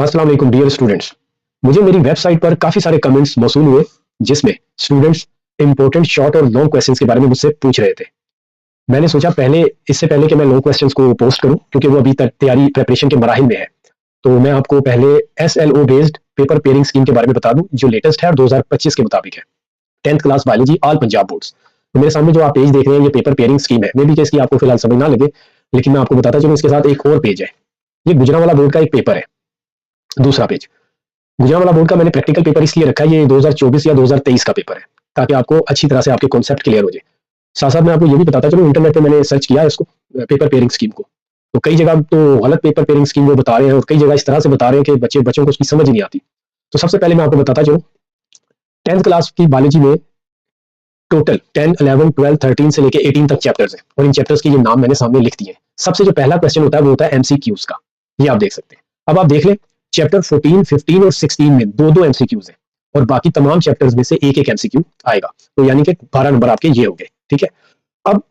अस्सलाम वालेकुम dear students. मुझे मेरी वेबसाइट पर काफ़ी सारे कमेंट्स मौसूल हुए जिसमें स्टूडेंट्स इंपॉर्टेंट शॉर्ट और लॉन्ग क्वेश्चंस के बारे में मुझसे पूछ रहे थे। मैंने सोचा इससे पहले कि मैं लॉन्ग क्वेश्चंस को पोस्ट करूं क्योंकि वो अभी तक तैयारी प्रिपरेशन के मराहिल में है, तो मैं आपको पहले SLO based paper pairing scheme के बारे में बता दूं जो लेटेस्ट है और 2025 के मुताबिक है। 10th class biology all Punjab boards. तो मेरे सामने जो आप पेज देख रहे हैं ये पेपर पेयरिंग स्कीम है। मे बी कि इसकी आपको फिलहाल समझ ना लगे, लेकिन मैं आपको बताता चलूं इसके साथ एक और पेज है। ये गुजरांवाला बोर्ड का एक पेपर है, दूसरा पेज। गुजरांवाला बोर्ड का मैंने प्रैक्टिकल पेपर इसलिए रखा है, ये 2024 या 2023 का पेपर है, ताकि आपको अच्छी तरह से आपके कॉन्सेप्ट क्लियर हो जाए। साथ साथ मैं आपको ये भी बताता चलूं, इंटरनेट पे मैंने सर्च किया है इसको, पेपर पेयरिंग स्कीम को। तो कई जगह तो गलत पेपर पेयरिंग स्कीम वो बता रहे हैं और कई जगह इस तरह से बता रहे हैं कि बच्चों को उसकी समझ ही नहीं आती। तो सबसे पहले मैं आपको बताता चलूं, 10th क्लास की बायोलॉजी में टोटल 10, 11, 12, 13 से लेके 18 तक चैप्टर्स हैं और इन चैप्टर्स के ये नाम मैंने सामने लिख दिए। सबसे जो पहला क्वेश्चन होता है वो होता है MCQs का। ये आप देख सकते हैं। अब आप देख लें, चैप्टर 14, 15 और 16 में दो दो MCQs हैं और बाकी तमाम चैप्टर्स में से एक एक MCQ आएगा। तो यानी कि 12 नंबर आपके ये हो गए। ठीक है। अब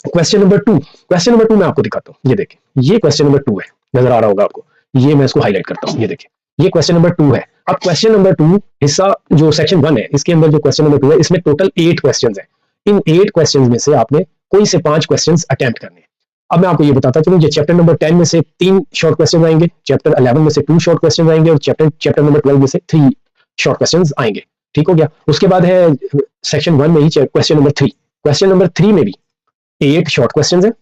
क्वेश्चन नंबर 2 मैं आपको दिखाता हूँ। ये देखें, ये क्वेश्चन नंबर 2 है, नजर आ रहा होगा आपको। ये मैं इसको हाईलाइट करता हूँ। ये देखें, ये क्वेश्चन नंबर 2 है। अब क्वेश्चन नंबर 2 हिस्सा जो सेक्शन 1 है, इसके अंदर जो क्वेश्चन नंबर 2 है, इसमें टोटल 8 क्वेश्चन है। इन 8 क्वेश्चन में से आपने कोई से 5 क्वेश्चन अटेम्प्ट करने। अब मैं आपको ये बताता चलूं, ये चैप्टर नंबर 10 में से 3 शॉर्ट क्वेश्चन आएंगे, चैप्टर 11 में से 2 शॉर्ट क्वेश्चन आएंगे और चैप्टर नंबर 12 में से 3 शॉर्ट क्वेश्चन आएंगे। ठीक हो गया। उसके बाद है सेक्शन 1 में ही क्वेश्चन नंबर 3। क्वेश्चन नंबर 3 में भी 8 शॉर्ट क्वेश्चन है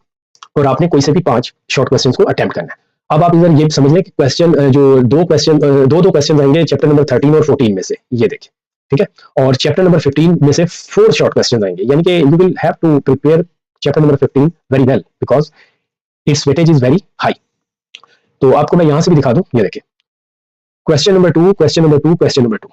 और आपने कोई से भी 5 शॉर्ट क्वेश्चन को अटेम्प्ट करना है। अब आप इधर ये समझ लें कि क्वेश्चन जो दो क्वेश्चन आएंगे चैप्टर नंबर 13 और 14 में से। ये देखिए, ठीक है। और चैप्टर नंबर 15 में से 4 शॉर्ट क्वेश्चन आएंगे, यानी कि you will have to prepare chapter number 15 very well because it's weightage is very high. तो आपको मैं यहां से भी दिखा दूं। ये देखिए, question number 2, question number 2, question number 2,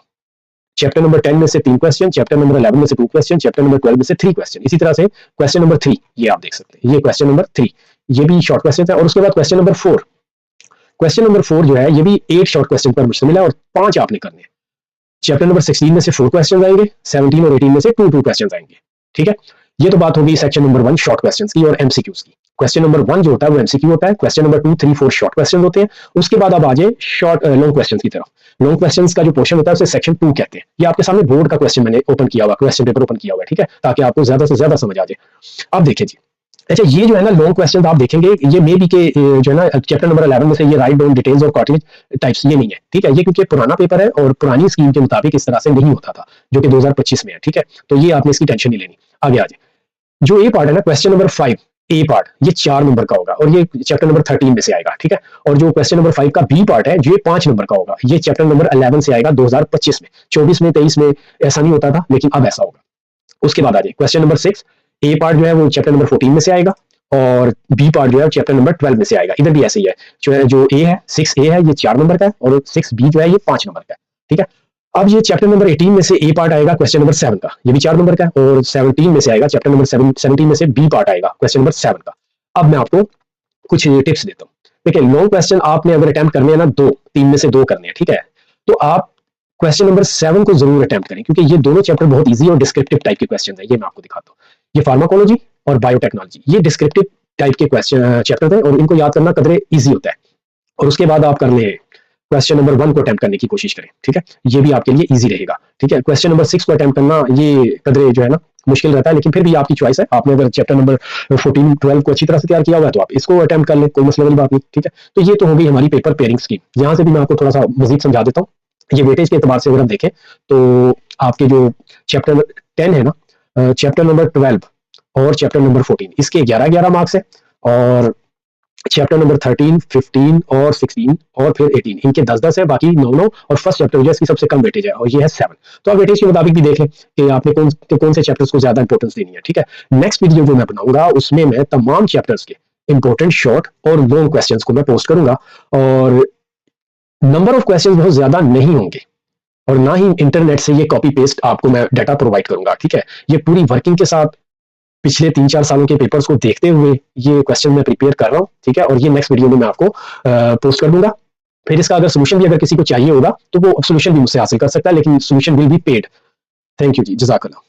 chapter number 10 में से 3 क्वेश्चन, चैप्टर नंबर 11 में से 2 क्वेश्चन, चैप्टर नंबर 12 में से 3 क्वेश्चन। इसी तरह से क्वेश्चन नंबर 3, ये आप देख सकते हैं, ये क्वेश्चन नंबर 3, ये भी शॉर्ट क्वेश्चन है। और उसके बाद क्वेश्चन नंबर 4, क्वेश्चन नंबर 4 जो है ये भी 8 शॉर्ट क्वेश्चन पर मुश्तमिल है और 5 आपने करने हैं। चैप्टर नंबर 16 में से 4 क्वेश्चन आएंगे, 17 और 18 में से 2 क्वेश्चन आएंगे। ठीक है। ये तो बात होगी सेक्शन नंबर 1 शॉर्ट क्वेश्चंस की और MCQs की। क्वेश्चन नंबर 1 जो होता है वो MCQ होता है। क्वेश्चन नंबर 2, 3, 4 शॉर्ट क्वेश्चन होते हैं। उसके बाद अब आ जाए लॉन्ग क्वेश्चंस की तरफ। लॉन्ग क्वेश्चंस का जो पोर्शन होता है उसे सेक्शन 2 कहते हैं। ये आपके सामने बोर्ड का क्वेश्चन मैंने ओपन किया हुआ, क्वेश्चन पेपर ओपन किया हुआ है, ठीक है, ताकि आपको ज्यादा से ज्यादा समझ आ जाए। अब देखिए जी, अच्छा, ये जो है ना लॉन्ग क्वेश्चन आप देखेंगे, ये मे बी के जो है ना चैप्टर नंबर 11 में से ये राइट डाउन डिटेल्स और कार्टिलेज टाइप्स ये नहीं है। ठीक है। ये क्योंकि पुराना पेपर है और पुरानी स्कीम के मुताबिक इस तरह से नहीं होता था, जो कि 2025 में है। ठीक है। तो ये आपने इसकी टेंशन नहीं लेनी। आगे आ जाए, जो ए पार्ट है ना, क्वेश्चन नंबर 5 ए पार्ट, ये 4 नंबर का होगा और ये चैप्टर नंबर 13 में से आएगा। ठीक है। और जो क्वेश्चन नंबर 5 का बी पार्ट है, जो ये 5 नंबर का होगा, ये चैप्टर नंबर 11 से आएगा 2025 में। 24 में 23 में ऐसा नहीं होता था, लेकिन अब ऐसा होगा। उसके बाद आ जाए क्वेश्चन नंबर 6 ए पार्ट जो है वो चैप्टर नंबर 14 में से आएगा और बी पार्ट जो है चैप्टर नंबर 12 में से आएगा। इधर भी ऐसे ही है, जो ए है 6A है, ये 4 नंबर का है और 6B जो है ये 5 नंबर का है। ठीक है। अब ये चैप्टर नंबर 18 में से ए पार्ट आएगा क्वेश्चन नंबर 7 का, ये भी 4 नंबर का है। और 17 में से आएगा चैप्टर नंबर 17 में से बी पार्ट आएगा क्वेश्चन नंबर 7 का। अब मैं आपको कुछ टिप्स देता हूँ। देखिए, लॉन्ग क्वेश्चन आपने अगर अटेम्प्ट करने हैं ना, 3 में से 2 करने हैं। ठीक है। तो आप क्वेश्चन नंबर 7 को जरूर अटेम्प्ट करें, क्योंकि ये दोनों चैप्टर बहुत इजी और डिस्क्रिप्टिव टाइप के क्वेश्चन है। ये मैं आपको दिखाता हूँ। ये फार्माकोलॉजी और बायोटेक्नोलॉजी, ये डिस्क्रिप्टिव टाइप के क्वेश्चन चैप्टर है और इनको याद करना कदरे इजी होता है। और उसके बाद आप कर ले क्वेश्चन नंबर 1 को अटेम्प्ट करने की कोशिश करें। ठीक है। ये भी आपके लिए इजी रहेगा। ठीक है। क्वेश्चन नंबर 6 को अटेम्प्ट करना ये कदरे जो है ना मुश्किल रहता है, लेकिन फिर भी आपकी चॉइस है। आपने अगर चैप्टर नंबर 14, 12 को अच्छी तरह से तैयार किया हुआ है तो आप इसको अटेम्प्ट कर ले, कोई मसला वाली बात नहीं। ठीक है। तो ये तो होगी हमारी पेपर पेयरिंग स्कीम। यहाँ से भी मैं आपको थोड़ा सा मजीद समझा देता हूँ। ये वेटेज के एतबार से अगर आप देखें तो आपके जो चैप्टर 10 है ना, चैप्टर नंबर 12 और चैप्टर नंबर 14, इसके 11-11 मार्क्स है और चैप्टर नंबर 13, 15 और 16 और फिर 18, इनके 10-10 है, बाकी 9-9। और फर्स्ट चैप्टर जो है इसकी सबसे कम वेटेज है और ये है 7। तो आप वेटेज के मुताबिक भी देख लें कि आपने कौन से चैप्टर्स को ज्यादा इंपॉर्टेंस देनी है। ठीक है। नेक्स्ट वीडियो जो मैं बनाऊंगा उसमें मैं तमाम चैप्टर्स के इंपॉर्टेंट शॉर्ट और लॉन्ग क्वेश्चंस को मैं पोस्ट करूंगा और नंबर ऑफ क्वेश्चंस बहुत ज्यादा नहीं होंगे और ना ही इंटरनेट से ये कॉपी पेस्ट आपको मैं डाटा प्रोवाइड करूंगा। ठीक है। ये पूरी वर्किंग के साथ पिछले 3-4 सालों के पेपर्स को देखते हुए ये क्वेश्चन मैं प्रिपेयर कर रहा हूँ। ठीक है। और ये नेक्स्ट वीडियो में मैं आपको पोस्ट कर दूंगा। फिर इसका अगर सोल्यूशन भी अगर किसी को चाहिए होगा तो वो सोल्यूशन भी मुझसे हासिल कर सकता है, लेकिन solution will be paid. Thank you ji, जज़ाकल्लाह।